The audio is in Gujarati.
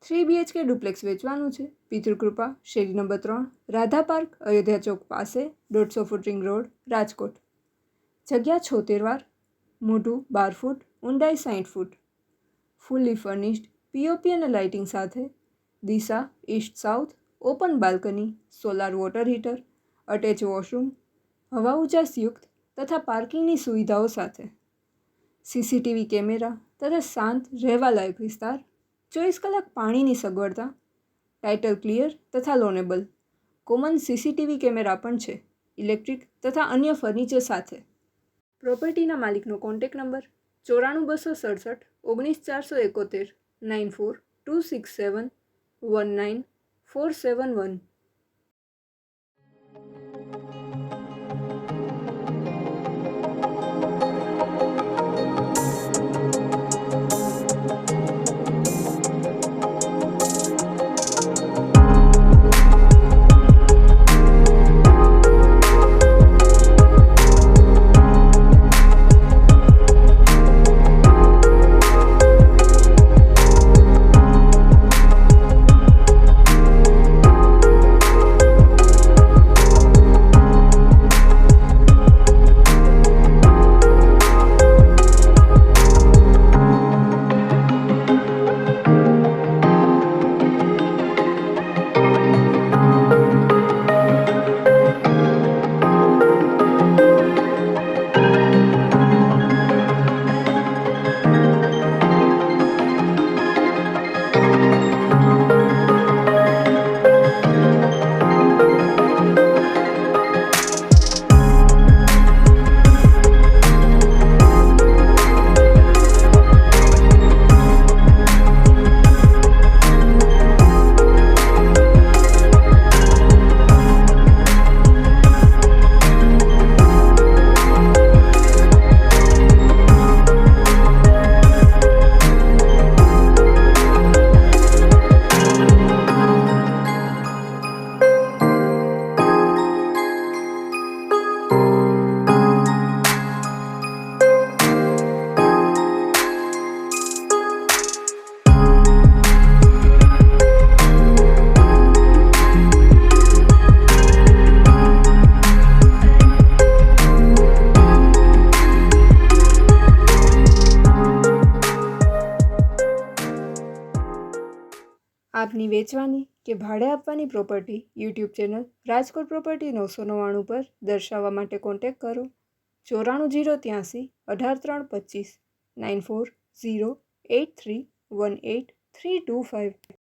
3 BHK ડુપ્લેક્સ વેચવાનું છે. પિતૃકૃપા, શેરી નંબર 3, રાધા પાર્ક, અયોધ્યા ચોક પાસે, 150 ફૂટ રિંગ રોડ, રાજકોટ. જગ્યા 76 વાર, મોઢું 12 ફૂટ, ઊંડાઈ 60 ફૂટ. ફૂલ્લી ફર્નિશ્ડ, પીઓપી અને લાઇટિંગ સાથે. દિશા east south, open balcony, solar water heater, attach washroom, હવા ઉજાસયુક્ત તથા પાર્કિંગની સુવિધાઓ સાથે. CCTV કેમેરા તથા શાંત રહેવાલાયક વિસ્તાર, 24 કલાક પાણીની સગવડતા, ટાઇટલ ક્લિયર તથા લોનેબલ. કોમન CCTV કેમેરા પણ છે, ઇલેક્ટ્રિક તથા અન્ય ફર્નિચર સાથે. પ્રોપર્ટીના માલિકનો કોન્ટેક્ટ નંબર 94 267 19 471 94 267 19 471. આપની વેચવાની કે ભાડે આપવાની property YouTube channel Rajkot property 999 પર દર્શાવવા માટે કોન્ટેક્ટ કરો 94 083 18 325 94 083 18 325.